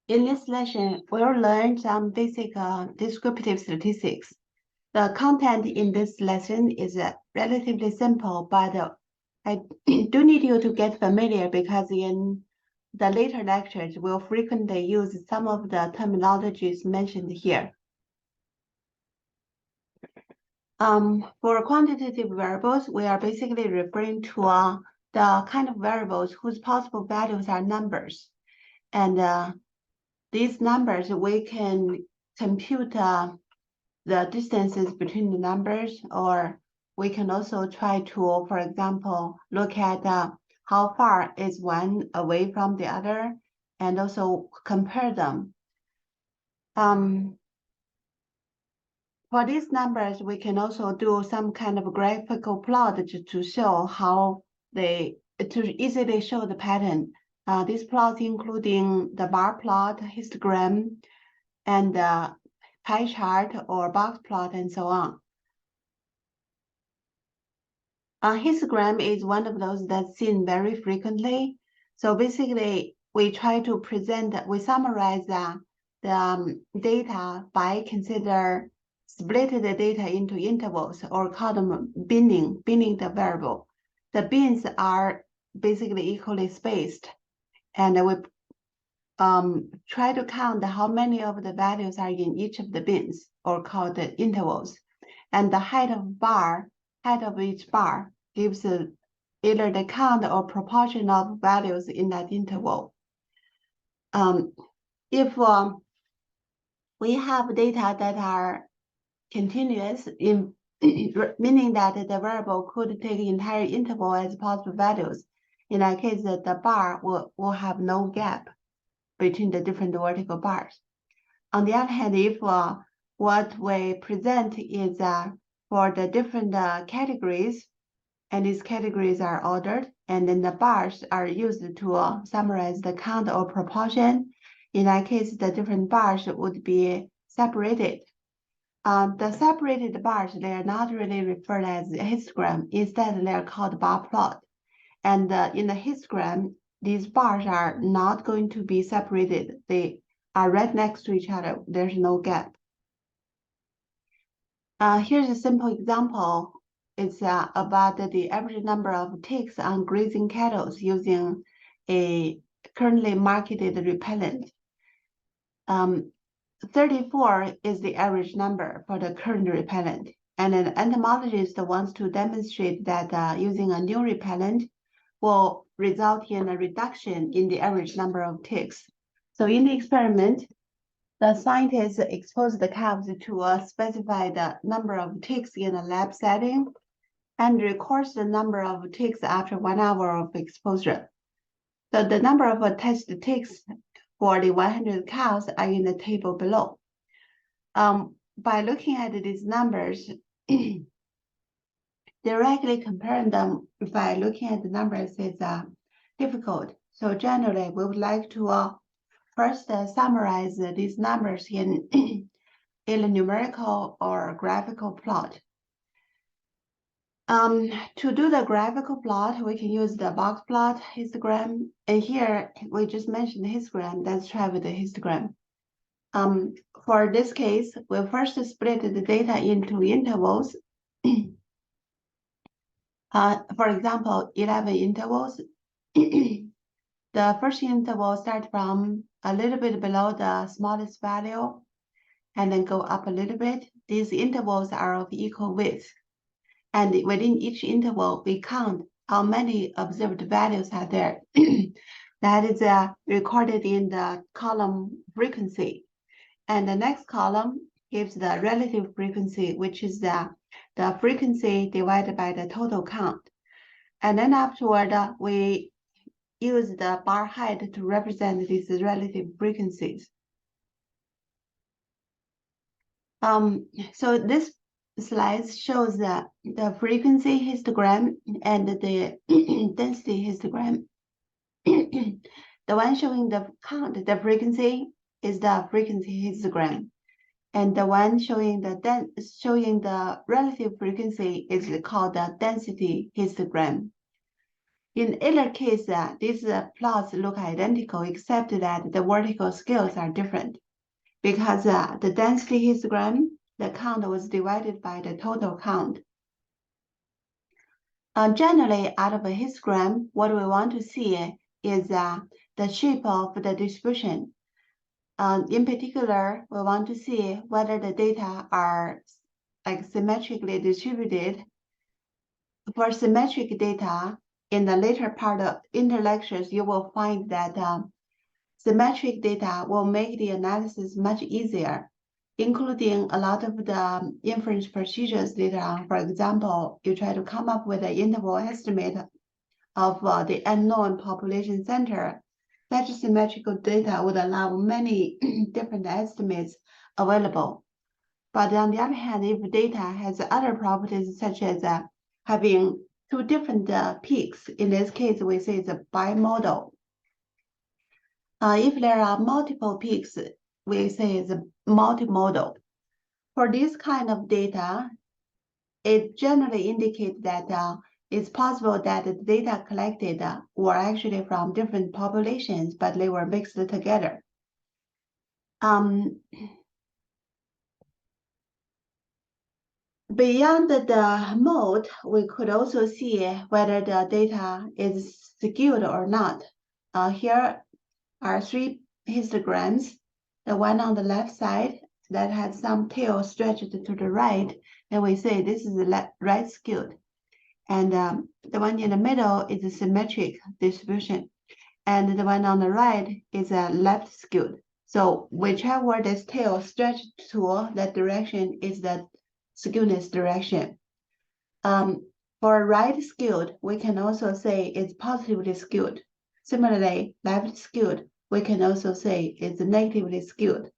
In this lesson, we'll learn some basic descriptive statistics. The content in this lesson is relatively simple, but I do need you to get familiar because in the later lectures, we'll frequently use some of the terminologies mentioned here. For quantitative variables, we are basically referring to the kind of variables whose possible values are numbers. And these numbers, we can compute the distances between the numbers, or we can also try to, for example, look at how far is one away from the other, and also compare them. For these numbers, we can also do some kind of graphical plot to show how to easily show the pattern. These plots including the bar plot, histogram, and pie chart or box plot, and so on. Histogram is one of those that's seen very frequently. So basically, we try to we summarize the data by split the data into intervals or call them binning the variable. The bins are basically equally spaced, and we try to count how many of the values are in each of the bins, or called the intervals. And the height of each bar gives either the count or proportion of values in that interval. If we have data that are continuous, meaning that the variable could take the entire interval as possible values, in that case, the bar will have no gap between the different vertical bars. On the other hand, if what we present is for the different categories, and these categories are ordered, and then the bars are used to summarize the count or proportion. In that case, the different bars would be separated. The separated bars, they are not really referred as a histogram. Instead, they are called bar plot. And in the histogram, these bars are not going to be separated. They are right next to each other. There's no gap. Here's a simple example. It's about the average number of ticks on grazing cattle using a currently marketed repellent. 34 is the average number for the current repellent. And an entomologist wants to demonstrate that using a new repellent will result in a reduction in the average number of ticks. So in the experiment, the scientists exposed the calves to specify the number of ticks in a lab setting and records the number of ticks after 1 hour of exposure. So the number of tested ticks for the 100 cows are in the table below. By looking at these numbers, directly comparing them by looking at the numbers is difficult. So generally, we would like to first summarize these numbers in a numerical or graphical plot. To do the graphical plot, we can use the box plot, histogram, and here we just mentioned the histogram. Let's try with the histogram. For this case, we'll first split the data into intervals. For example, 11 intervals. The first interval starts from a little bit below the smallest value and then go up a little bit. These intervals are of equal width. And within each interval, we count how many observed values are there. That is recorded in the column frequency. And the next column gives the relative frequency, which is the frequency divided by the total count. And then afterward, we use the bar height to represent these relative frequencies. So this slide shows the frequency histogram and the density histogram. The one showing the count, the frequency, is the frequency histogram, and the one showing the relative frequency is called the density histogram. In either case, these plots look identical except that the vertical scales are different because the density histogram, the count was divided by the total count. Generally, out of a histogram, what we want to see is the shape of the distribution. In particular, we want to see whether the data are like symmetrically distributed. For symmetric data, in the later part of interlectures, you will find that symmetric data will make the analysis much easier, including a lot of the inference procedures later on. For example, you try to come up with an interval estimate of the unknown population center. Such symmetrical data would allow many different estimates available. But on the other hand, if data has other properties such as having two different peaks, in this case, we say it's a bimodal. If there are multiple peaks, we say it's a multimodal. For this kind of data, it generally indicates that it's possible that the data collected were actually from different populations, but they were mixed together. Beyond the mode, we could also see whether the data is skewed or not. Here are three histograms. The one on the left side that has some tail stretched to the right, and we say this is right skewed. And the one in the middle is a symmetric distribution. And the one on the right is a left skewed. So whichever this tail stretched to, that direction is the skewness direction. For right skewed, we can also say it's positively skewed. Similarly, left skewed, we can also say it's negatively skewed.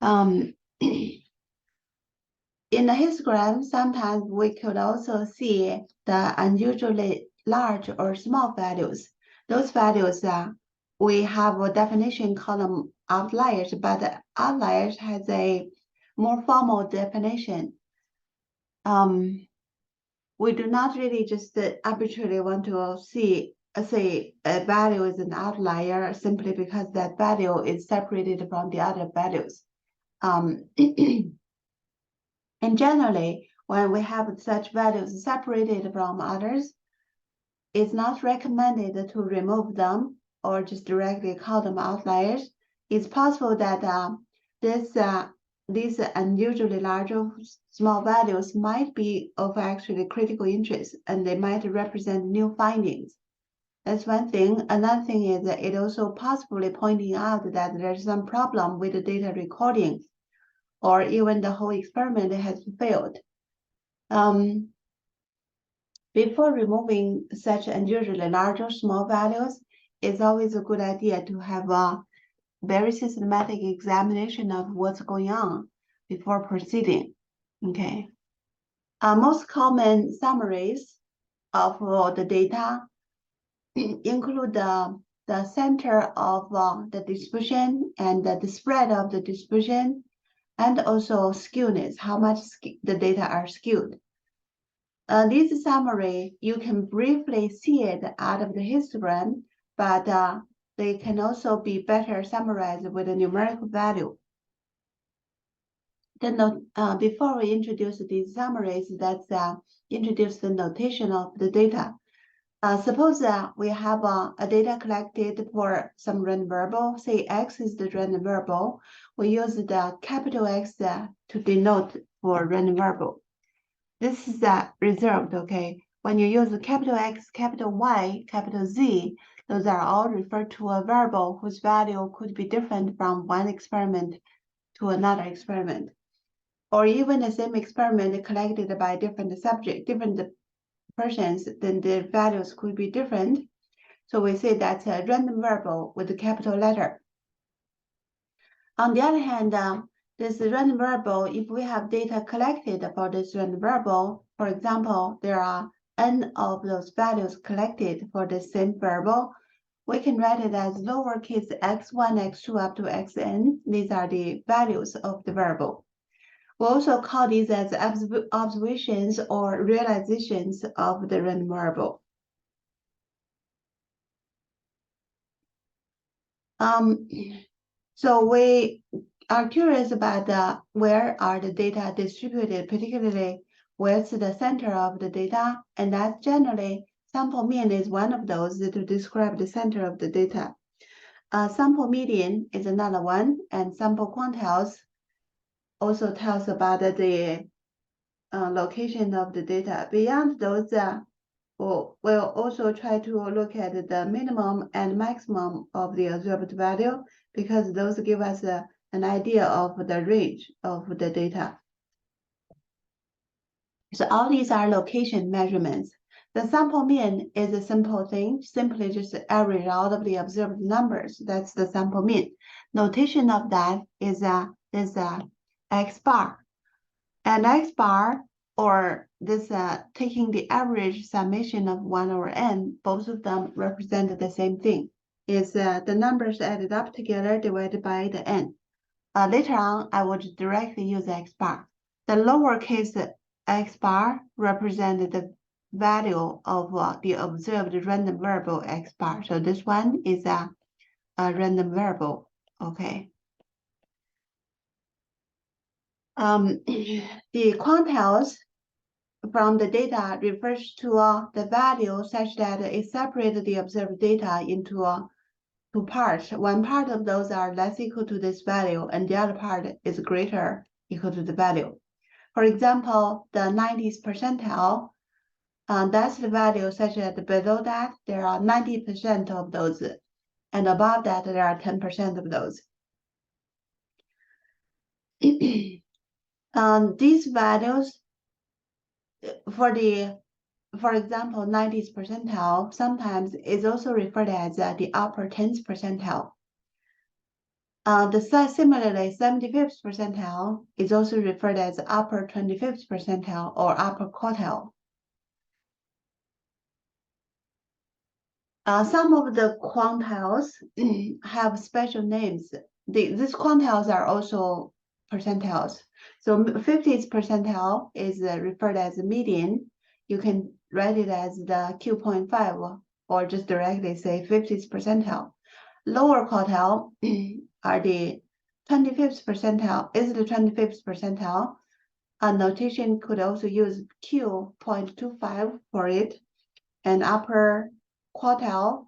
In the histogram, sometimes we could also see the unusually large or small values. Those values, we have a definition called them outliers, but the outliers has a more formal definition. We do not really just arbitrarily want to say a value is an outlier simply because that value is separated from the other values. And generally, when we have such values separated from others, it's not recommended to remove them or just directly call them outliers. It's possible that these unusually large or small values might be of actually critical interest, and they might represent new findings. That's one thing. Another thing is that it also possibly pointing out that there's some problem with the data recording, or even the whole experiment has failed. Before removing such unusually large or small values, it's always a good idea to have a very systematic examination of what's going on before proceeding. Okay. Most common summaries of the data include the center of the distribution and the spread of the distribution, and also skewness, how much the data are skewed. This summary, you can briefly see it out of the histogram, but they can also be better summarized with a numerical value. Before we introduce these summaries, let's introduce the notation of the data. Suppose we have a data collected for some random variable, say X is the random variable. We use the capital X to denote for random variable. This is reserved, okay? When you use capital X, capital Y, capital Z, those are all referred to a variable whose value could be different from one experiment to another experiment. Or even the same experiment collected by different subject, different persons, then the values could be different. So we say that's a random variable with a capital letter. On the other hand, this random variable, if we have data collected for this random variable, for example, there are n of those values collected for the same variable, we can write it as lowercase x1, x2 up to xn. These are the values of the variable. We also call these as observations or realizations of the random variable. So we are curious about where are the data distributed, particularly where's the center of the data, and that's generally sample mean is one of those to describe the center of the data. Sample median is another one, and sample quantiles also tells about the location of the data. Beyond those, we'll also try to look at the minimum and maximum of the observed value, because those give us an idea of the range of the data. So all these are location measurements. The sample mean is a simple thing, simply just average all of the observed numbers. That's the sample mean. Notation of that is X bar. And X bar, or this taking the average summation of 1 over n, both of them represent the same thing. Is the numbers added up together divided by the n. Later on, I will directly use X bar. The lowercase X bar represents the value of the observed random variable X bar. So this one is a random variable. Okay. The quantiles from the data refers to the value such that it separates the observed data into two parts. One part of those are less equal to this value, and the other part is greater equal to the value. For example, the 90th percentile, that's the value such that below that there are 90% of those, and above that there are 10% of those. These values for example, 90th percentile sometimes is also referred as the upper 10th percentile. Similarly, 75th percentile is also referred as upper 25th percentile or upper quartile. Some of the quantiles have special names. These quantiles are also percentiles. So 50th percentile is referred as median. You can write it as the Q.5 or just directly say 50th percentile. Lower quartile are the 25th percentile, is the 25th percentile. A notation could also use Q.25 for it. And upper quartile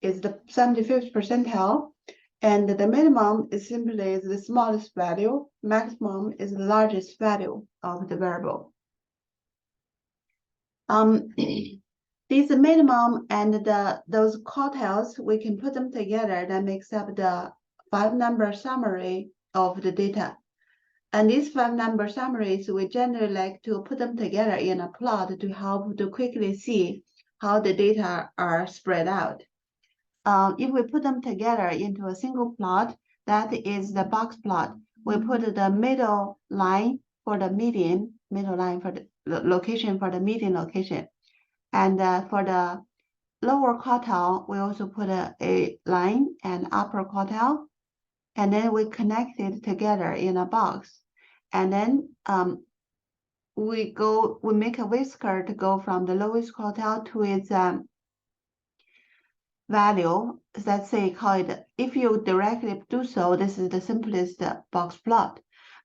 is the 75th percentile. And the minimum is simply the smallest value. Maximum is the largest value of the variable. These minimum and those quartiles, we can put them together. That makes up the 5-number summary of the data. And these 5-number summaries, we generally like to put them together in a plot to help to quickly see how the data are spread out. If we put them together into a single plot, that is the box plot. We put the middle line for the median, middle line for the location for the median location. And for the lower quartile, we also put a line and upper quartile. And then we connect it together in a box. And then we make a whisker to go from the lowest quartile to its value. Let's say call it, if you directly do so, this is the simplest box plot.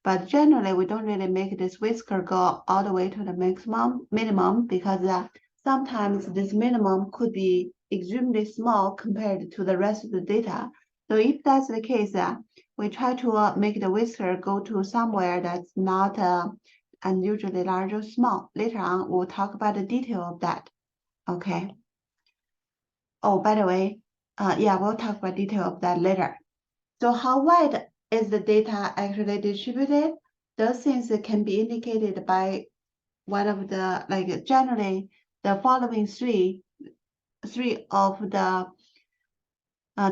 But generally, we don't really make this whisker go all the way to the minimum, because sometimes this minimum could be extremely small compared to the rest of the data. So if that's the case, we try to make the whisker go to somewhere that's not unusually large or small. Later on, we'll talk about the detail of that. Okay. Oh, by the way, we'll talk about detail of that later. So how wide is the data actually distributed? Those things can be indicated by one of the, generally, the following three of the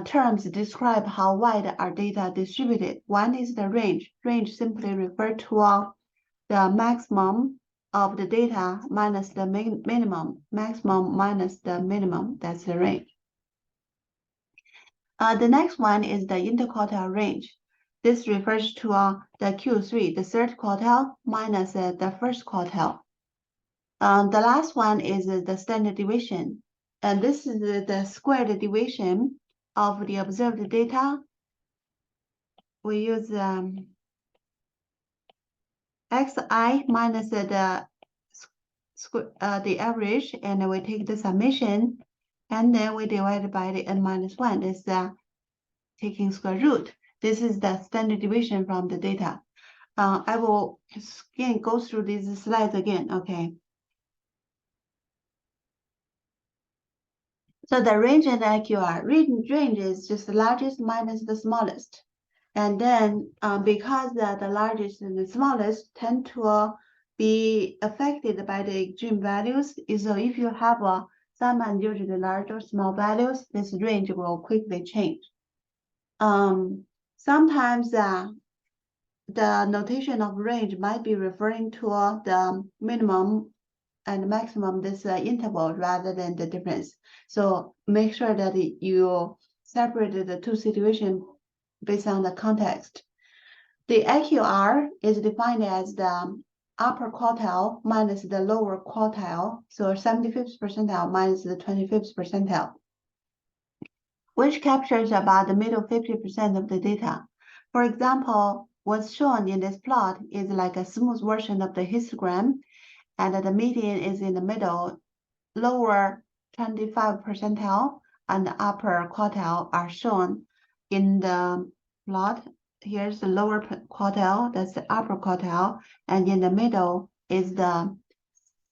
terms describe how wide our data distributed. One is the range. Range simply refers to the maximum of the data minus the minimum. Maximum minus the minimum, that's the range. The next one is the interquartile range. This refers to the Q3, the third quartile minus the first quartile. The last one is the standard deviation. And this is the squared deviation of the observed data. We use xi minus the average, and we take the summation, and then we divide by the n minus 1. This is taking square root. This is the standard deviation from the data. I will again go through these slides again, okay? So the range and IQR. Range is just the largest minus the smallest. And then because the largest and the smallest tend to be affected by the extreme values, so if you have some unusually large or small values, this range will quickly change. Sometimes the notation of range might be referring to the minimum and maximum this interval rather than the difference. So make sure that you separate the two situations based on the context. The IQR is defined as the upper quartile minus the lower quartile, so 75th percentile minus the 25th percentile, which captures about the middle 50% of the data. For example, what's shown in this plot is like a smooth version of the histogram, and the median is in the middle. Lower 25 percentile and the upper quartile are shown in the plot. Here's the lower quartile, that's the upper quartile, and in the middle is the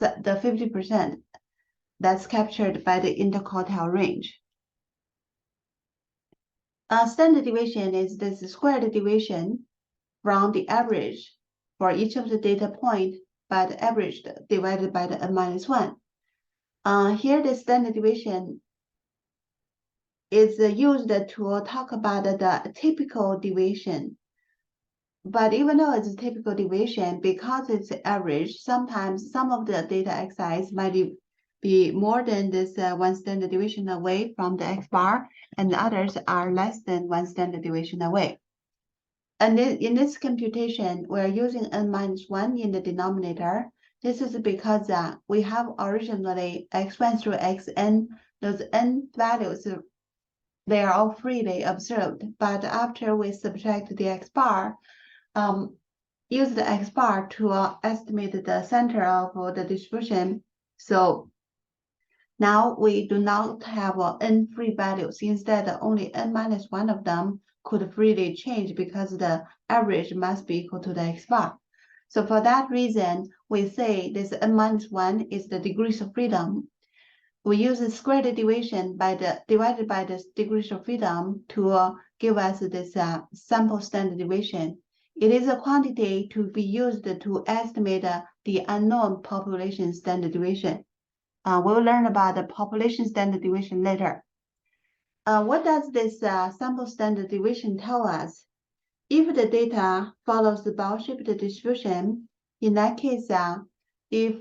50% that's captured by the interquartile range. Standard deviation is this squared deviation from the average for each of the data point by the average divided by the n minus 1. Here the standard deviation is used to talk about the typical deviation. But even though it's a typical deviation, because it's average, sometimes some of the data xi's might be more than this one standard deviation away from the x bar, and the others are less than one standard deviation away. And in this computation, we're using n minus 1 in the denominator. This is because we have originally x1 through xn, those n values, they are all freely observed. But after we subtract the x bar, use the x bar to estimate the center of the distribution. So now we do not have n free values. Instead, only n minus 1 of them could freely change because the average must be equal to the x bar. So for that reason, we say this n minus 1 is the degrees of freedom. We use the squared deviation divided by the degrees of freedom to give us this sample standard deviation. It is a quantity to be used to estimate the unknown population standard deviation. We'll learn about the population standard deviation later. What does this sample standard deviation tell us? If the data follows the bell-shaped distribution, in that case, if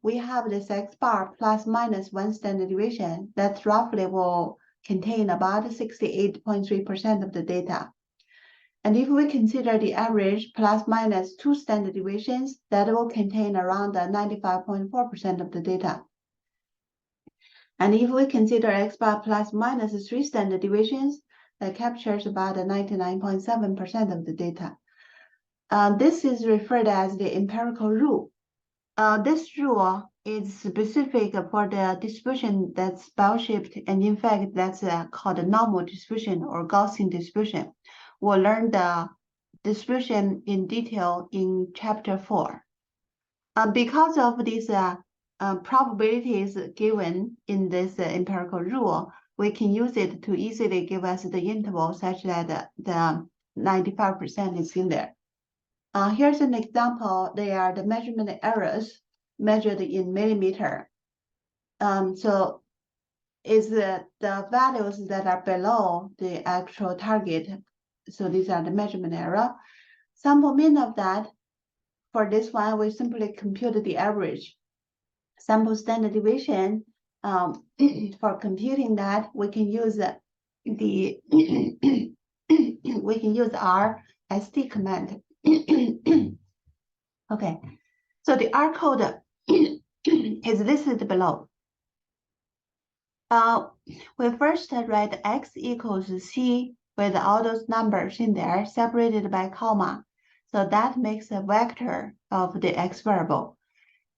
we have this x bar plus minus 1 standard deviation, that roughly will contain about 68.3% of the data. And if we consider the average plus minus 2 standard deviations, that will contain around 95.4% of the data. And if we consider x bar plus minus 3 standard deviations, that captures about 99.7% of the data. This is referred as the empirical rule. This rule is specific for the distribution that's bell-shaped, and in fact, that's called a normal distribution or Gaussian distribution. We'll learn the distribution in detail in chapter 4. Because of these probabilities given in this empirical rule, we can use it to easily give us the interval such that the 95% is in there. Here's an example. They are the measurement errors measured in millimeter. So is the values that are below the actual target. So these are the measurement error. Sample mean of that, for this one, we simply compute the average. Sample standard deviation, for computing that, we can use we can use R SD command. Okay, so the R code is listed below. We first write x equals c with all those numbers in there separated by comma. So that makes a vector of the x variable.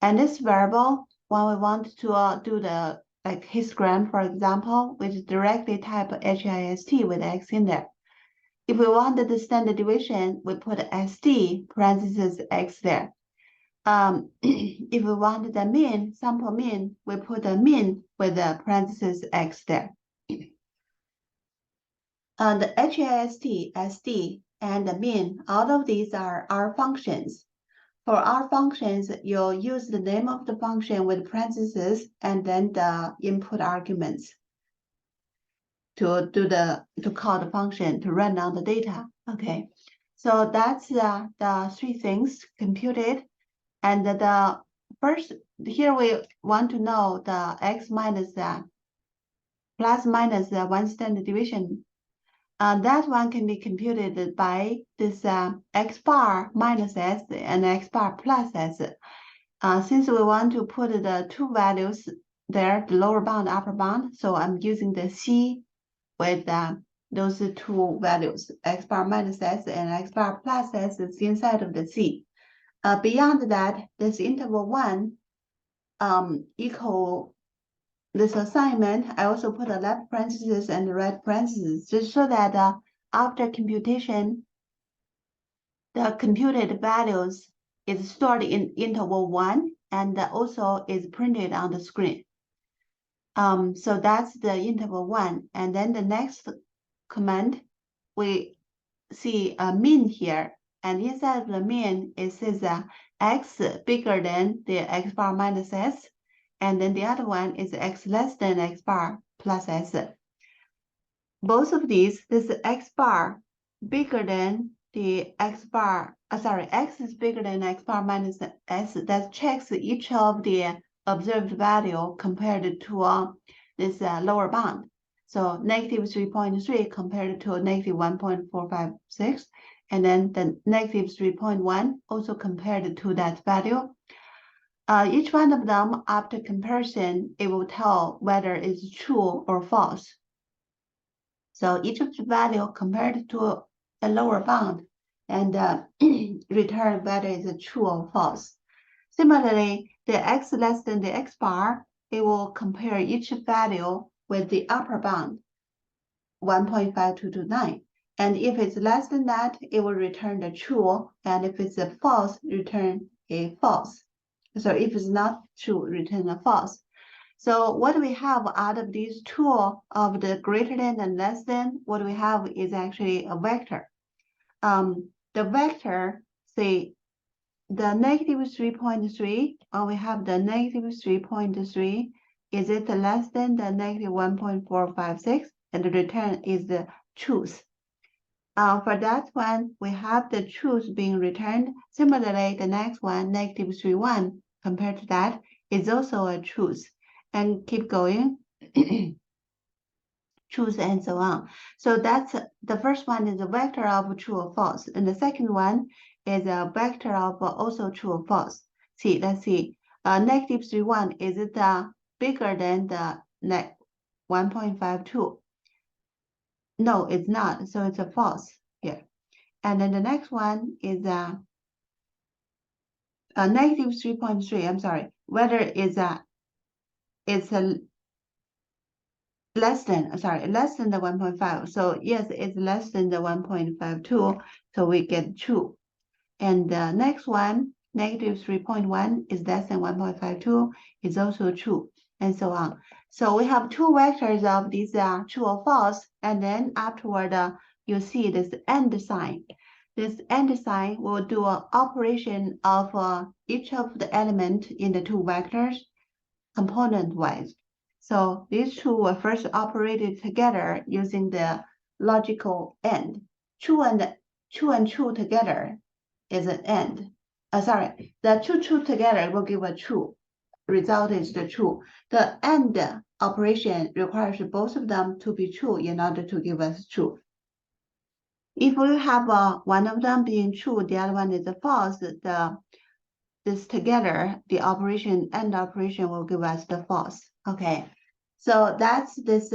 And this variable, when we want to do the histogram, for example, we just directly type HIST with x in there. If we wanted the standard deviation, we put SD parentheses x there. If we want the mean, sample mean, we put the mean with the parentheses x there. The HIST, SD, and the mean, all of these are R functions. For R functions, you'll use the name of the function with parentheses and then the input arguments to call the function to run on the data. Okay, so that's the three things computed. And the first, here we want to know the x minus plus minus one standard deviation. That one can be computed by this x bar minus s and x bar plus s. Since we want to put the two values there, the lower bound, upper bound, so I'm using the C with those two values, x bar minus s and x bar plus s is inside of the C. Beyond that, this interval 1 equal this assignment. I also put a left parenthesis and the right parenthesis just so that after computation, the computed values is stored in interval 1 and also is printed on the screen. So that's the interval 1. And then the next command, we see a mean here. And inside of the mean, it says x bigger than the x bar minus s. And then the other one is x less than x bar plus s. Both of these, this x bar bigger than the x bar, x is bigger than x bar minus s. That checks each of the observed value compared to this lower bound. So negative 3.3 compared to negative 1.456. And then the negative 3.1 also compared to that value. Each one of them, after comparison, it will tell whether it's true or false. So each of the value compared to a lower bound and return whether it's true or false. Similarly, the x less than the x bar, it will compare each value with the upper bound, 1.5229. And if it's less than that, it will return the true. And if it's a false, return a false. So if it's not true, return a false. So what we have out of these two of the greater than and less than, what we have is actually a vector. The vector, say, the negative 3.3, we have the negative 3.3. Is it less than the negative 1.456? And the return is the truth. For that one, we have the truth being returned. Similarly, the next one, negative 3.1, compared to that, is also a truth. And keep going, truth and so on. So that's the first one is a vector of true or false. And the second one is a vector of also true or false. See, let's see. Negative 3.1, is it bigger than the 1.52? No, it's not. So it's a false here. And then the next one is a negative 3.3. I'm sorry. Whether it's a less than the 1.5. So yes, it's less than the 1.52. So we get true. And the next one, negative 3.1 is less than 1.52, is also true, and so on. So we have two vectors of these true or false, and then afterward, you see this and sign. This and sign will do an operation of each of the element in the two vectors component-wise. So these two were first operated together using the logical AND. True and true together is an AND. The true together will give a true. Result is the true. The AND operation requires both of them to be true in order to give us true. If you have one of them being true, the other one is false, this together, the operation and operation will give us the false. Okay, so that's this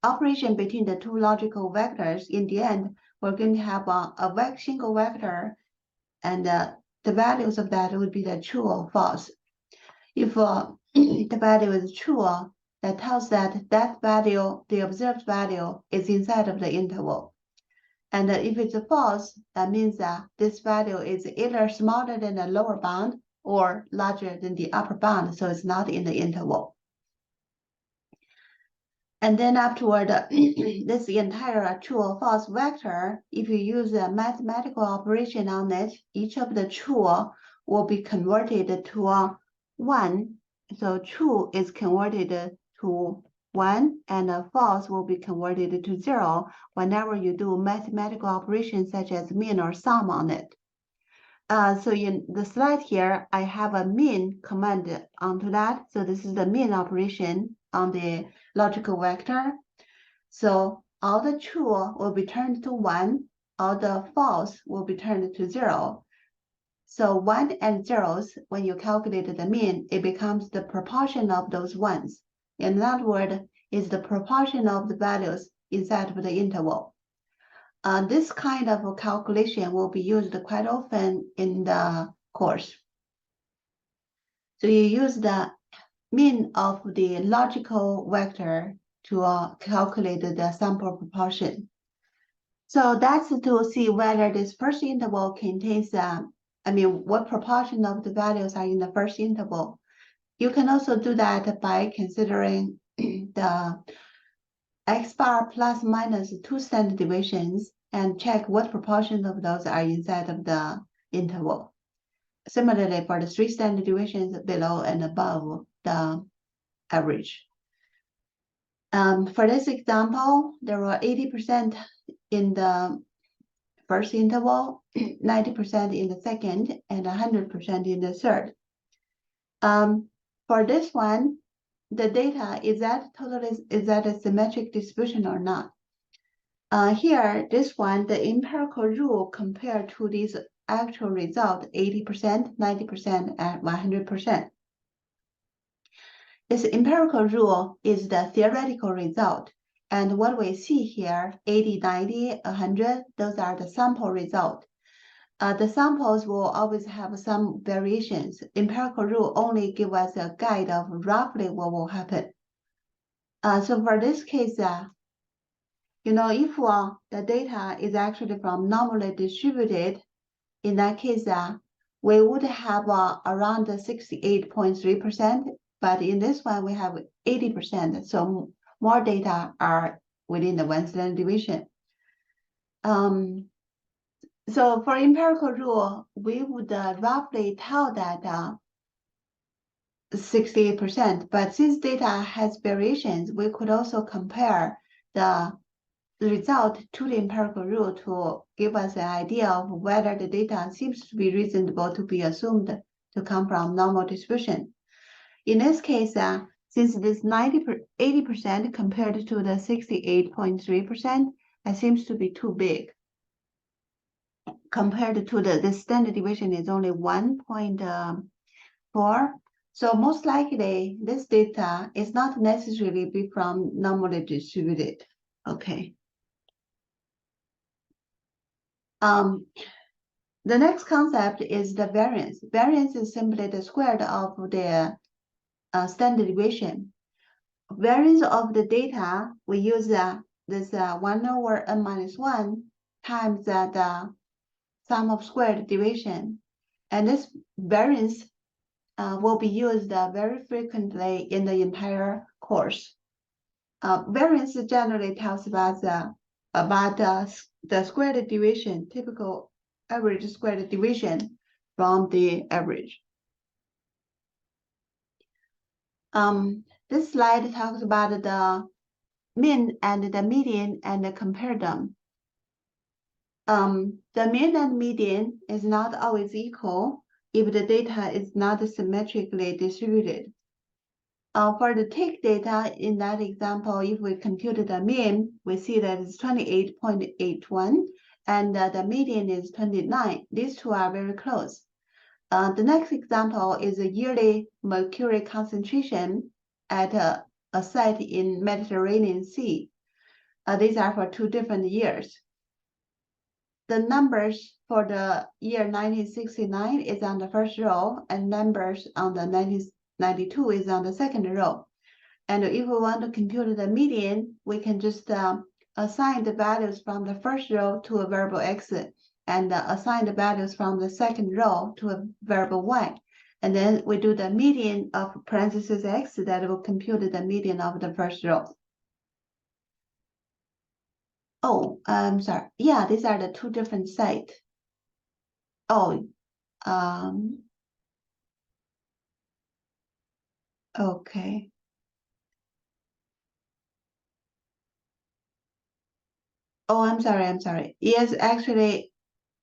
operation between the two logical vectors. In the end, we're going to have a single vector, and the values of that would be the true or false. If the value is true, that tells that that value, the observed value, is inside of the interval. And if it's false, that means that this value is either smaller than the lower bound or larger than the upper bound, so it's not in the interval. And then afterward, this entire true or false vector, if you use a mathematical operation on it, each of the true will be converted to a 1. So true is converted to 1, and false will be converted to 0 whenever you do mathematical operations such as min or sum on it. So in the slide here, I have a min command onto that. So this is the min operation on the logical vector. So all the true will be turned to 1, all the false will be turned to 0. So 1 and zeros, when you calculate the mean, it becomes the proportion of those ones. In other words, is the proportion of the values inside of the interval. This kind of calculation will be used quite often in the course. So you use the mean of the logical vector to calculate the sample proportion. So that's to see whether this first interval contains, what proportion of the values are in the first interval. You can also do that by considering the x bar plus minus 2 standard deviations and check what proportion of those are inside of the interval. Similarly, for the 3 standard deviations below and above the average. For this example, there were 80% in the first interval, 90% in the second, and 100% in the third. For this one, the data, is that a symmetric distribution or not? Here, this one, the empirical rule compared to this actual result, 80%, 90%, and 100%. This empirical rule is the theoretical result. And what we see here, 80, 90, 100, those are the sample result. The samples will always have some variations. Empirical rule only give us a guide of roughly what will happen. So for this case, if the data is actually from normally distributed, in that case, we would have around 68.3%, but in this one, we have 80%, so more data are within the 1 standard deviation. So for empirical rule, we would roughly tell that 68%, but since data has variations, we could also compare the result to the empirical rule to give us an idea of whether the data seems to be reasonable to be assumed to come from normal distribution. In this case, since this 80% compared to the 68.3%, it seems to be too big. Compared to the standard deviation is only 1.4. So most likely this data is not necessarily be from normally distributed. Okay. The next concept is the variance. Variance is simply the square of the standard deviation. Variance of the data, we use this 1 over n minus 1 times the sum of squared deviation. And this variance will be used very frequently in the entire course. Variance generally tells us about the squared deviation, typical average squared deviation from the average. This slide talks about the mean and the median and compare them. The mean and median is not always equal if the data is not symmetrically distributed. For the tick data in that example, if we computed the mean, we see that it's 28.81 and the median is 29. These two are very close. The next example is a yearly mercury concentration at a site in Mediterranean Sea. These are for 2 different years. The numbers for the year 1969 is on the first row, and numbers on the 1992 is on the second row. And if we want to compute the median, we can just assign the values from the first row to a variable x and assign the values from the second row to a variable y. And then we do the median of parentheses x that will compute the median of the first row. Oh, I'm sorry. Yeah, these are the 2 different sites. Oh, okay. Oh, I'm sorry. Yes, actually,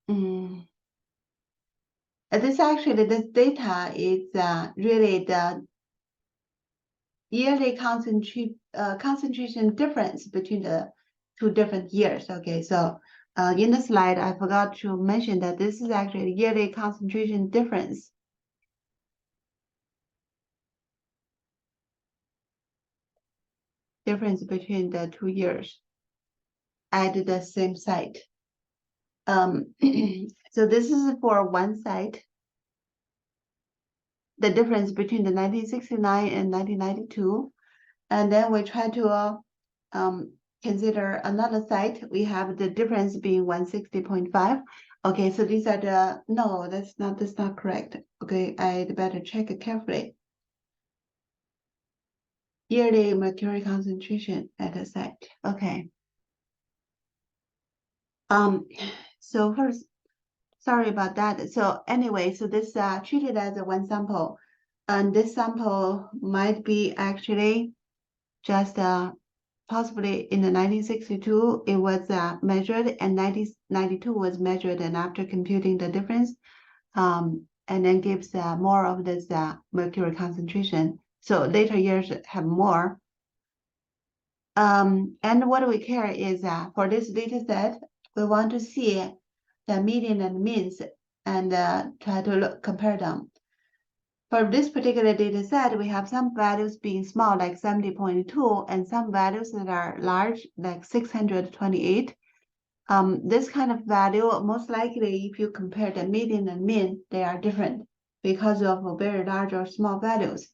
this data is really the yearly concentration difference between the 2 different years. Okay, so in the slide, I forgot to mention that this is actually yearly concentration difference. Difference between the 2 years at the same site. So this is for one site. The difference between the 1969 and 1992. And then we try to consider another site. We have the difference being 160.5. Okay, so these are the, no, that's not correct. Okay, I'd better check it carefully. Yearly mercury concentration at a site. Okay. So first, sorry about that. So anyway, so this treated as a one sample, and this sample might be actually just possibly in the 1962 it was measured, and 1992 was measured, and after computing the difference, and then gives more of this mercury concentration. So later years have more. And what we care is for this data set, we want to see the median and means and try to compare them. For this particular data set, we have some values being small, like 70.2, and some values that are large, like 628. This kind of value, most likely, if you compare the median and mean, they are different because of very large or small values.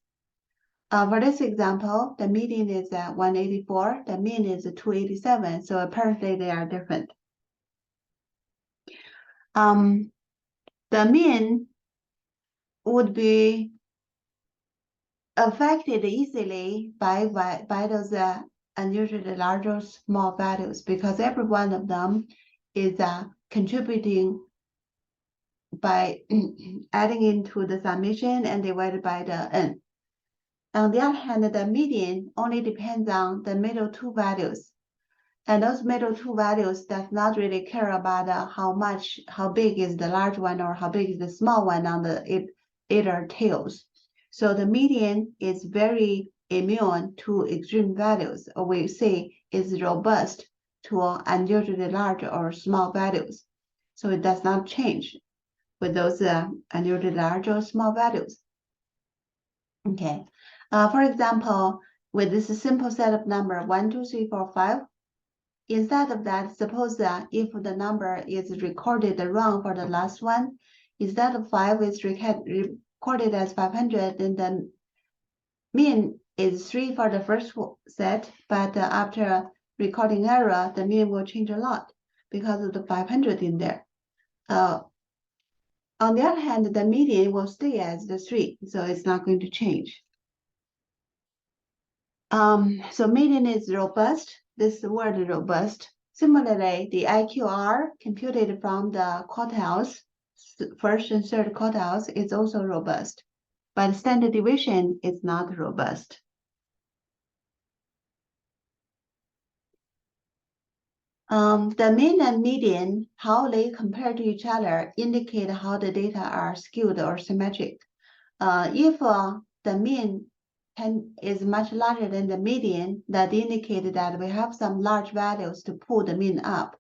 For this example, the median is 184, the mean is 287, so apparently they are different. The mean would be affected easily by those unusually large or small values, because every one of them is contributing by adding into the summation and divided by the n. On the other hand, the median only depends on the middle 2 values. And those middle 2 values does not really care about how big is the large one or how big is the small one on the either tails. So the median is very immune to extreme values, or we say is robust to unusually large or small values. So it does not change with those unusually large or small values. Okay. For example, with this simple set of number 1, 2, 3, 4, 5, instead of that, suppose that if the number is recorded wrong for the last one, instead of 5 is recorded as 500, then the mean is 3 for the first set, but after recording error, the mean will change a lot because of the 500 in there. On the other hand, the median will stay as the 3, so it's not going to change. So median is robust. This word robust. Similarly, the IQR computed from the quartiles, first and third quartiles, is also robust, but standard deviation is not robust. The mean and median, how they compare to each other, indicate how the data are skewed or symmetric. If the mean is much larger than the median, that indicates that we have some large values to pull the mean up.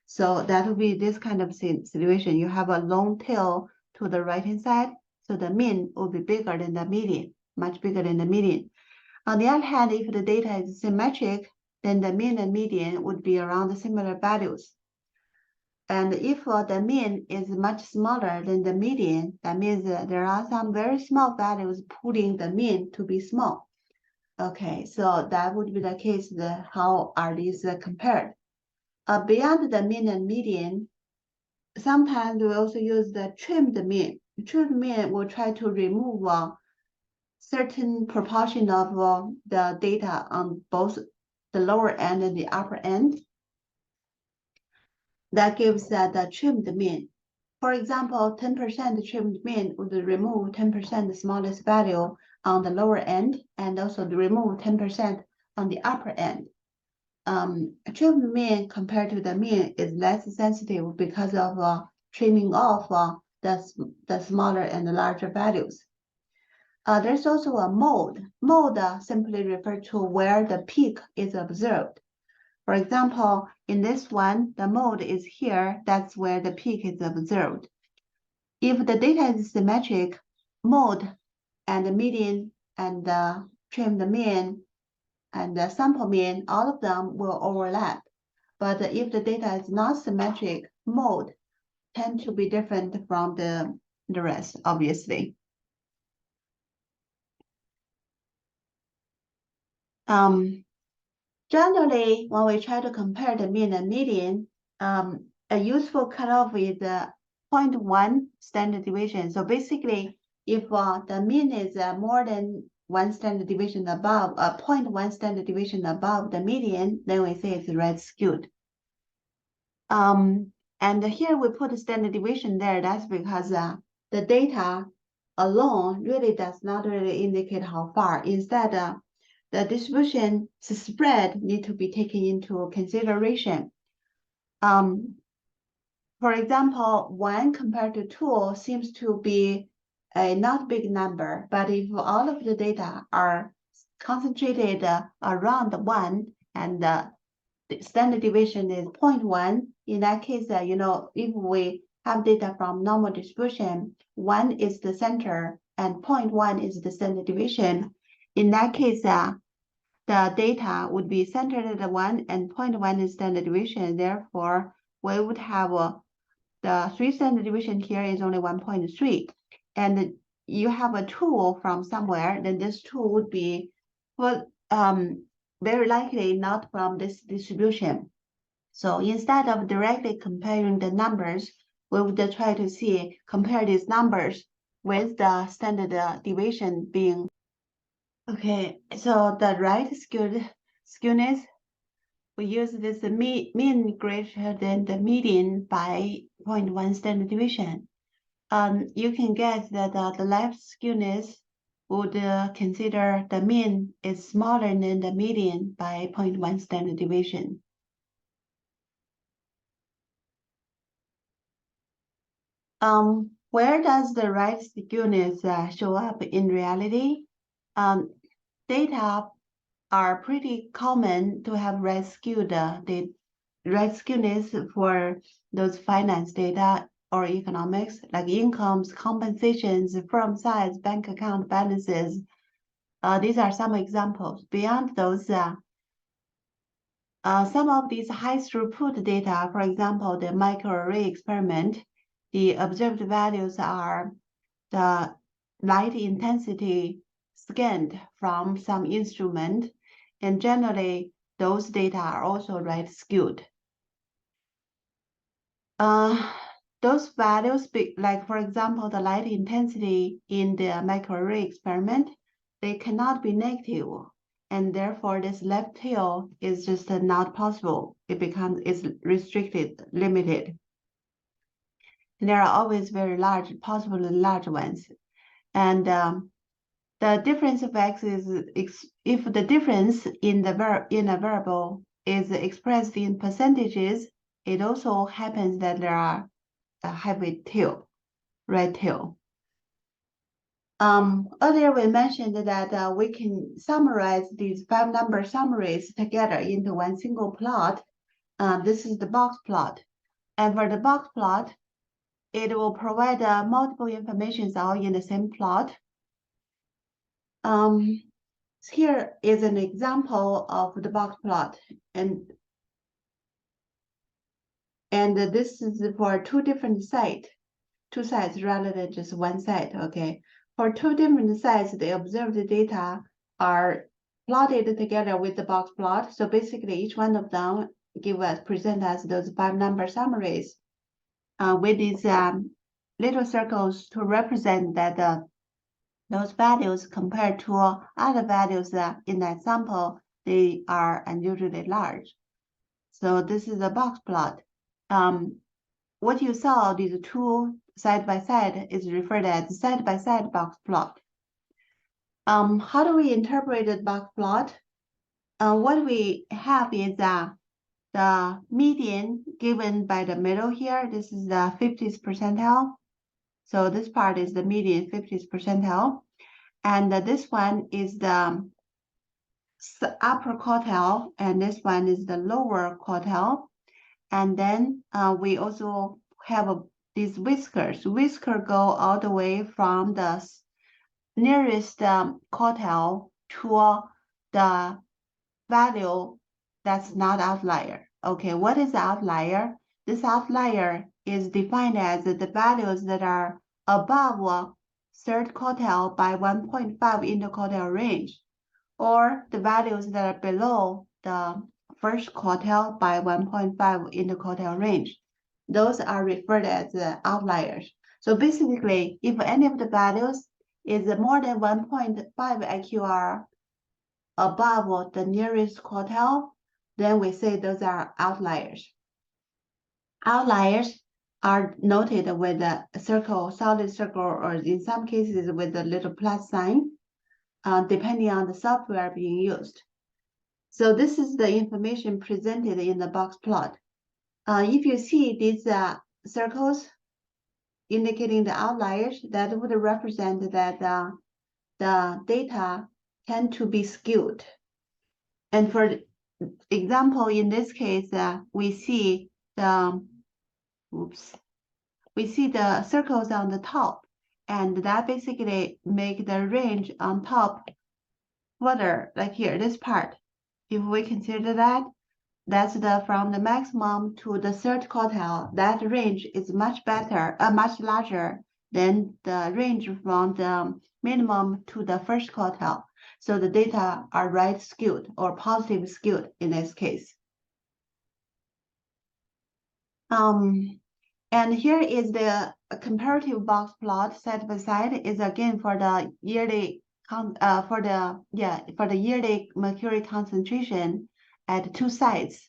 So that would be this kind of situation. You have a long tail to the right-hand side, so the mean will be bigger than the median, much bigger than the median. On the other hand, if the data is symmetric, then the mean and median would be around similar values. And if the mean is much smaller than the median, that means there are some very small values pulling the mean to be small. Okay, so that would be the case. How are these compared? Beyond the mean and median, sometimes we also use the trimmed mean. Trimmed mean will try to remove certain proportion of the data on both the lower end and the upper end. That gives the trimmed mean. For example, 10% trimmed mean would remove 10% smallest value on the lower end and also remove 10% on the upper end. Trimmed mean compared to the mean is less sensitive because of trimming off the smaller and the larger values. There's also a mode. Mode simply refers to where the peak is observed. For example, in this one, the mode is here. That's where the peak is observed. If the data is symmetric, mode and the median and the trimmed mean and the sample mean, all of them will overlap. But if the data is not symmetric, mode tend to be different from the rest, obviously. Generally, when we try to compare the mean and median, a useful cutoff is 0.1 standard deviation. So basically, if the mean is more than 1 standard deviation above, 0.1 standard deviation above the median, then we say it's right skewed. And here we put a standard deviation there. That's because the data alone really does not really indicate how far. Instead, the distribution spread need to be taken into consideration. For example, 1 compared to 2 seems to be a not big number, but if all of the data are concentrated around 1 and the standard deviation is 0.1, in that case, if we have data from normal distribution, 1 is the center and 0.1 is the standard deviation. In that case, the data would be centered at 1 and 0.1 is standard deviation. Therefore, we would have the 3 standard deviation here is only 1.3. And you have a tool from somewhere, then this tool would be very likely not from this distribution. So instead of directly comparing the numbers, we would try to compare these numbers with the standard deviation being. Okay, so the right skewness, we use this mean greater than the median by 0.1 standard deviation. You can guess that the left skewness would consider the mean is smaller than the median by 0.1 standard deviation. Where does the right skewness show up in reality? Data are pretty common to have right skewed. The right skewness for those finance data or economics, like incomes, compensations, firm size, bank account balances. These are some examples. Beyond those, some of these high throughput data, for example, the microarray experiment, the observed values are the light intensity scanned from some instrument, and generally those data are also right skewed. Those values, like for example, the light intensity in the microarray experiment, they cannot be negative, and therefore this left tail is just not possible. It's restricted, limited. And there are always very large, possibly large ones. And the difference of x is if the difference in a variable is expressed in percentages, it also happens that there are a heavy tail, right tail. Earlier we mentioned that we can summarize these 5 number summaries together into one single plot. This is the box plot. And for the box plot, it will provide multiple information all in the same plot. Here is an example of the box plot, and this is for two different sites, two sites rather than just one site. Okay, for two different sites, the observed data are plotted together with the box plot. So basically, each one of them present us those 5 number summaries with these little circles to represent that those values compared to other values in that sample, they are unusually large. So this is a box plot. What you saw, these two side by side, is referred as side by side box plot. How do we interpret the box plot? What we have is the median given by the middle here. This is the 50th percentile. So this part is the median 50th percentile. And this one is the upper quartile, and this one is the lower quartile. And then we also have these whiskers. Whiskers go all the way from the nearest quartile to the value that's not outlier. Okay, what is the outlier? This outlier is defined as the values that are above third quartile by 1.5 interquartile range, or the values that are below the first quartile by 1.5 interquartile range. Those are referred as outliers. So basically, if any of the values is more than 1.5 IQR above the nearest quartile, then we say those are outliers. Outliers are noted with a circle, solid circle, or in some cases with a little plus sign, depending on the software being used. So this is the information presented in the box plot. If you see these circles indicating the outliers, that would represent that the data tend to be skewed. And for example, in this case, we see the circles on the top, and that basically make the range on top further, like here, this part. If we consider that, that's from the maximum to the third quartile. That range is much better, much larger than the range from the minimum to the first quartile. So the data are right skewed or positive skewed in this case. And here is the comparative box plot side by side. Is again for the yearly for the yearly mercury concentration at two sites.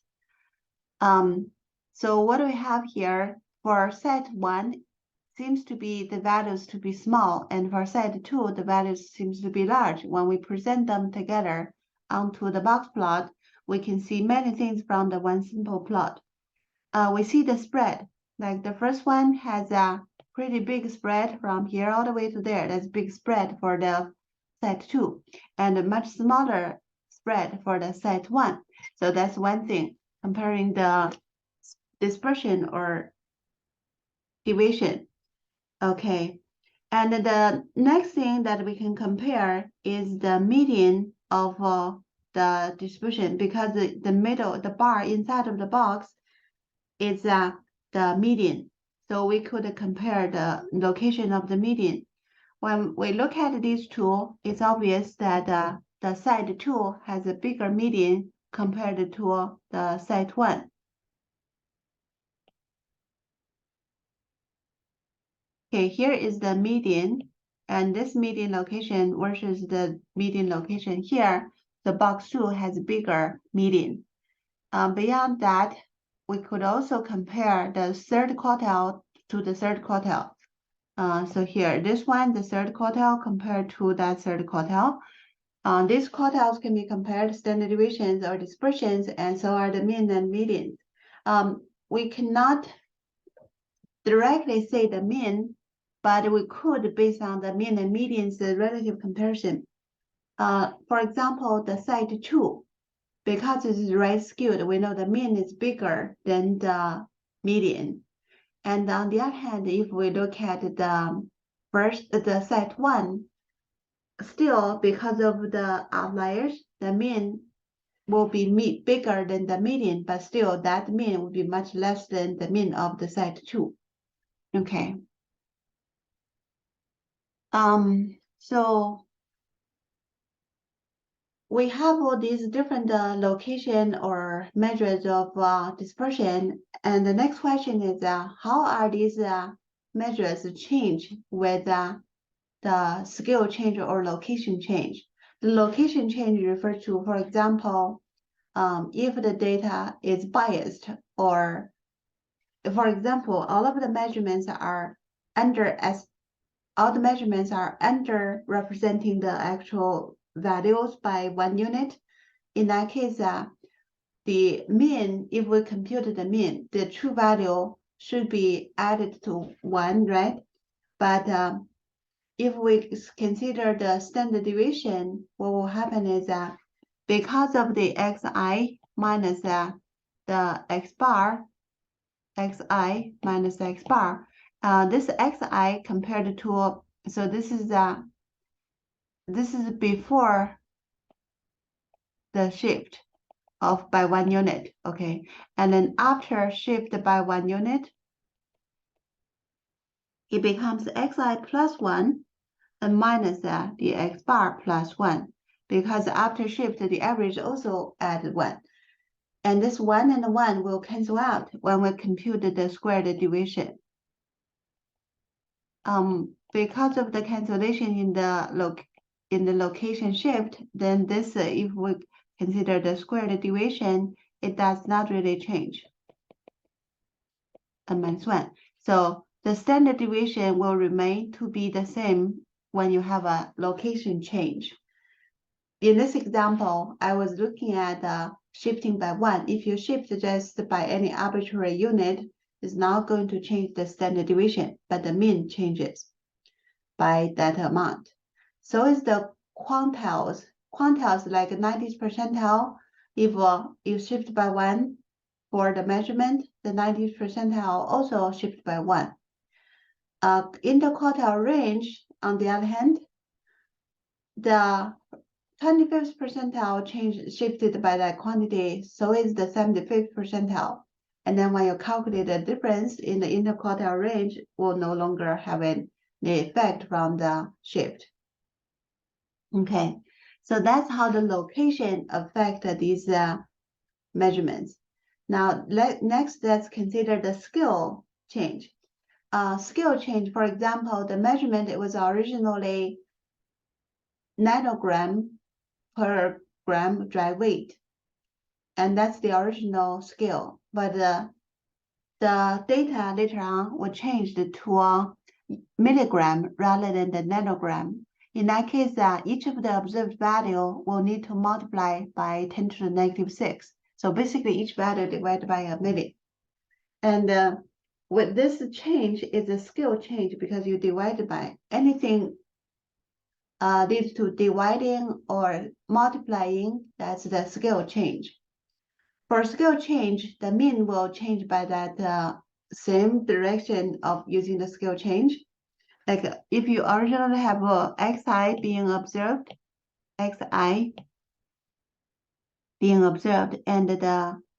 So what do we have here? For site 1, seems to be the values to be small, and for site 2, the values seems to be large. When we present them together onto the box plot, we can see many things from the one simple plot. We see the spread. Like the first one has a pretty big spread from here all the way to there. That's big spread for the site 2, and a much smaller spread for the site 1. So that's one thing, comparing the dispersion or deviation. Okay, and the next thing that we can compare is the median of the distribution, because the middle, the bar inside of the box is the median. So we could compare the location of the median. When we look at these two, it's obvious that the site 2 has a bigger median compared to the site 1. Okay, here is the median, and this median location versus the median location here, the box 2 has bigger median. Beyond that, we could also compare the third quartile to the third quartile. So here, this one, the third quartile compared to that third quartile. These quartiles can be compared standard deviations or dispersions, and so are the mean and median. We cannot directly say the mean but we could based on the mean and median's relative comparison. For example, the site 2, because it is right skewed, we know the mean is bigger than the median. And on the other hand, if we look at the site 1, still because of the outliers, the mean will be bigger than the median, but still that mean will be much less than the mean of the site 2. Okay. So we have all these different location or measures of dispersion. And the next question is, how are these measures change with the scale change or location change? The location change refers to, for example, if the data is biased, or for example, all the measurements are under representing the actual values by 1 unit. In that case, the mean, if we compute the mean, the true value should be added to 1, right? But if we consider the standard deviation, what will happen is that because of the xi minus the x bar, xi minus x bar, this xi compared to, so this is before the shift of by 1 unit, okay? And then after shift by 1 unit, it becomes xi plus 1 and minus the x bar plus 1, because after shift, the average also add 1. And this 1 and 1 will cancel out when we compute the squared deviation. Because of the cancellation in the location shift, then this, if we consider the squared deviation, it does not really change. -1. So the standard deviation will remain to be the same when you have a location change. In this example, I was looking at shifting by 1. If you shift just by any arbitrary unit, it's not going to change the standard deviation, but the mean changes by that amount. So is the quantiles. Quantiles like 90th percentile, if you shift by 1 for the measurement, the 90th percentile also shift by 1. Interquartile range, on the other hand, the 25th percentile shifted by that quantity, so is the 75th percentile. And then when you calculate the difference in the interquartile range, will no longer have the effect from the shift. Okay, so that's how the location affect these measurements. Now, next, let's consider the scale change. Scale change, for example, the measurement, it was originally nanogram per gram dry weight, and that's the original scale. But the data later on were changed to a milligram rather than the nanogram. In that case, each of the observed value will need to multiply by 10 to the negative 6. So basically, each value divided by a million. And with this change is a scale change, because you divide by anything leads to dividing or multiplying. That's the scale change. For scale change, the mean will change by that same direction of using the scale change. Like if you originally have xi being observed, and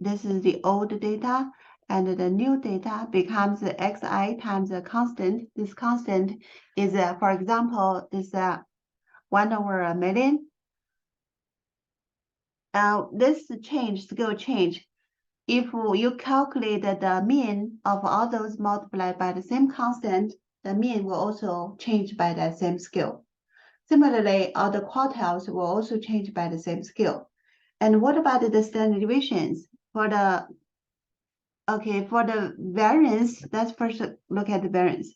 this is the old data, and the new data becomes xi times a constant. This constant is, for example, is 1 over a million. This change, scale change, if you calculate the mean of all those multiplied by the same constant, the mean will also change by that same scale. Similarly, all the quartiles will also change by the same scale. And what about the standard deviations? For the variance, let's first look at the variance.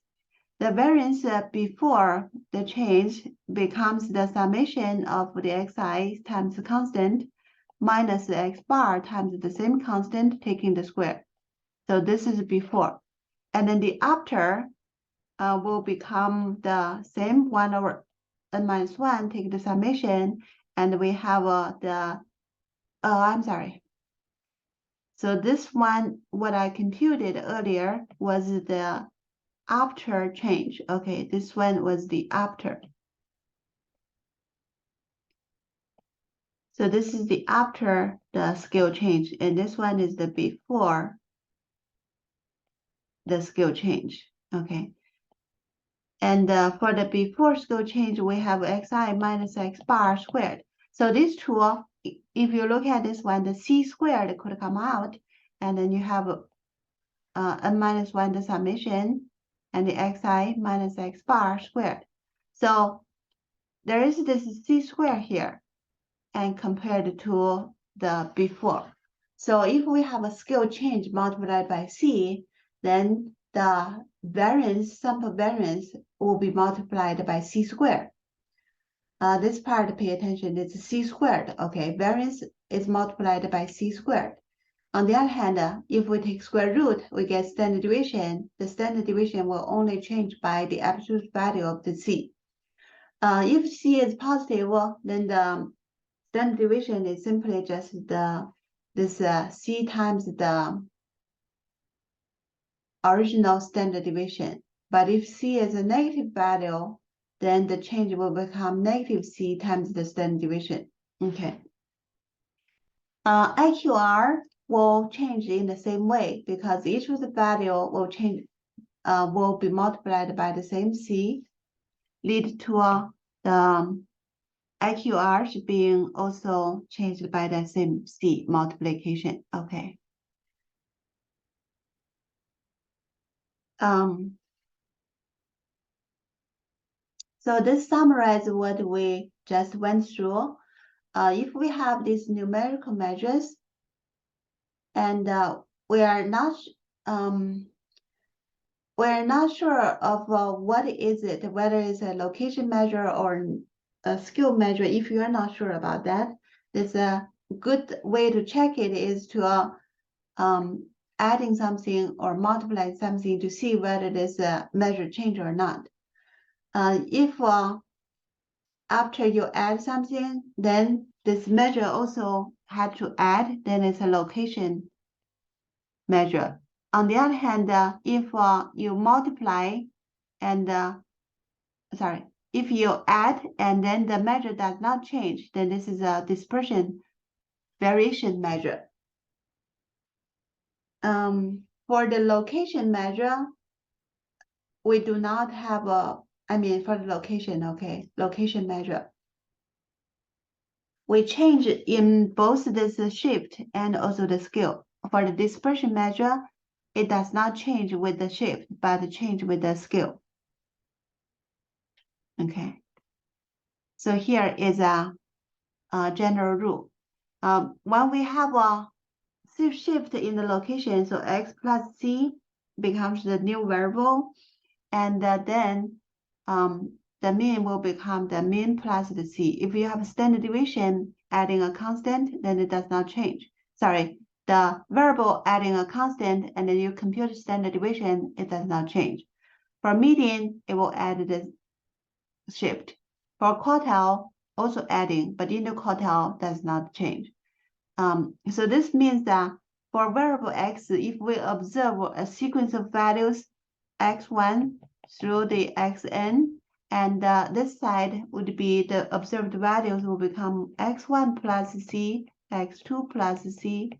The variance before the change becomes the summation of the xi times the constant minus the x bar times the same constant taking the square. So this is before. And then the after, will become the same 1 over n minus 1, take the summation, and we have I'm sorry. So this one, what I computed earlier was the after change. Okay, this one was the after. So this is the after the scale change, and this one is the before the scale change. Okay. And for the before scale change, we have xi minus x bar squared. So this two, if you look at this one, the c squared could come out, and then you have n minus 1 the summation, and the xi minus x bar squared. So there is this c squared here, and compared to the before. So if we have a scale change multiplied by c, then the variance, sample variance, will be multiplied by c squared. This part, pay attention, it's c squared, okay? Variance is multiplied by c squared. On the other hand, if we take square root, we get standard deviation. The standard deviation will only change by the absolute value of the c. If c is positive, then the standard deviation is simply just this c times the original standard deviation. But if c is a negative value, then the change will become negative c times the standard deviation. Okay. IQR will change in the same way because each of the value will change, will be multiplied by the same c, lead to the IQR being also changed by the same c multiplication. Okay. So this summarizes what we just went through. If we have these numerical measures and we're not sure of what is it, whether it's a location measure or a skill measure. If you're not sure about that, there's a good way to check it is to adding something or multiplying something to see whether there's a measure change or not. If after you add something, then this measure also had to add, then it's a location measure. On the other hand, if you multiply and, if you add and then the measure does not change, then this is a dispersion variation measure. For the location measure, we do not have for the location, okay, location measure. We change in both this shift and also the scale. For the dispersion measure, it does not change with the shift, but change with the scale. Okay. So here is a general rule. When we have a shift in the location, so x plus c becomes the new variable, and then the mean will become the mean plus the c. If you have standard deviation adding a constant, then it does not change. Sorry, the variable adding a constant and then you compute standard deviation, it does not change. For median, it will add the shift. For quartile, also adding, but interquartile does not change. So this means that for variable x, if we observe a sequence of values x1 through the xn, and this side would be the observed values will become x1 plus c, x2 plus c,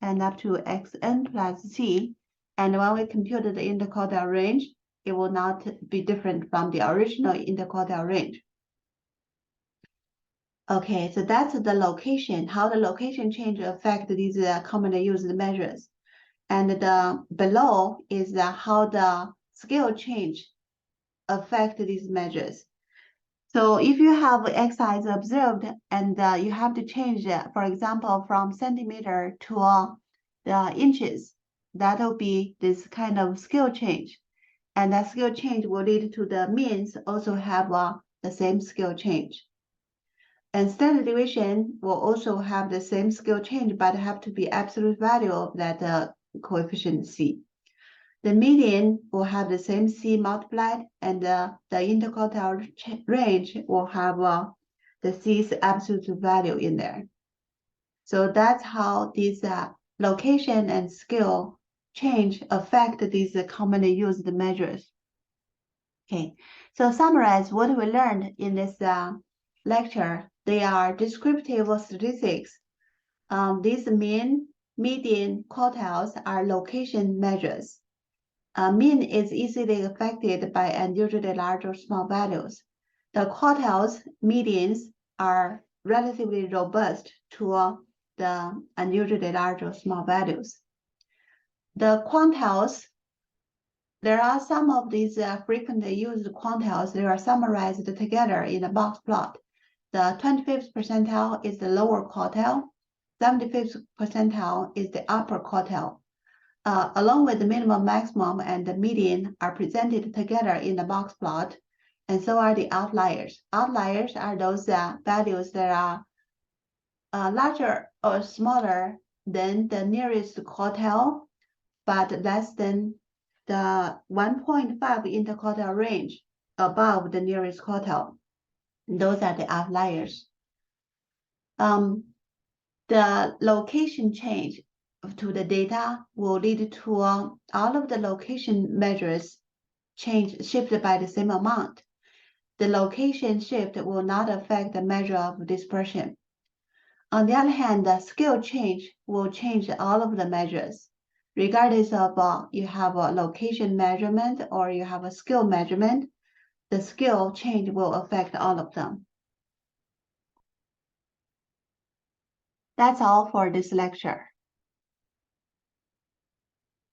and up to xn plus c. And when we compute the interquartile range, it will not be different from the original interquartile range. Okay, so that's the location, how the location change affect these commonly used measures. And the below is how the scale change affect these measures. So if you have xi is observed and you have to change, for example, from centimeter to the inches, that will be this kind of scale change. And that scale change will lead to the means also have the same scale change. And standard deviation will also have the same scale change, but have to be absolute value of that coefficient c. The median will have the same C multiplied, and the interquartile range will have the C's absolute value in there. So that's how these location and scale change affect these commonly used measures. Okay, so summarize what we learned in this lecture. They are descriptive statistics. These mean, median, quartiles are location measures. Mean is easily affected by unusually large or small values. The quartiles, medians, are relatively robust to the unusually large or small values. The quantiles, there are some of these frequently used quantiles. They are summarized together in a box plot. The 25th percentile is the lower quartile. 75th percentile is the upper quartile. Along with the minimum, maximum, and the median are presented together in the box plot, and so are the outliers. Outliers are those values that are larger or smaller than the nearest quartile, but less than the 1.5 interquartile range above the nearest quartile. Those are the outliers. The location change to the data will lead to all of the location measures shifted by the same amount. The location shift will not affect the measure of dispersion. On the other hand, the scale change will change all of the measures. Regardless of you have a location measurement or you have a scale measurement, the scale change will affect all of them. That's all for this lecture.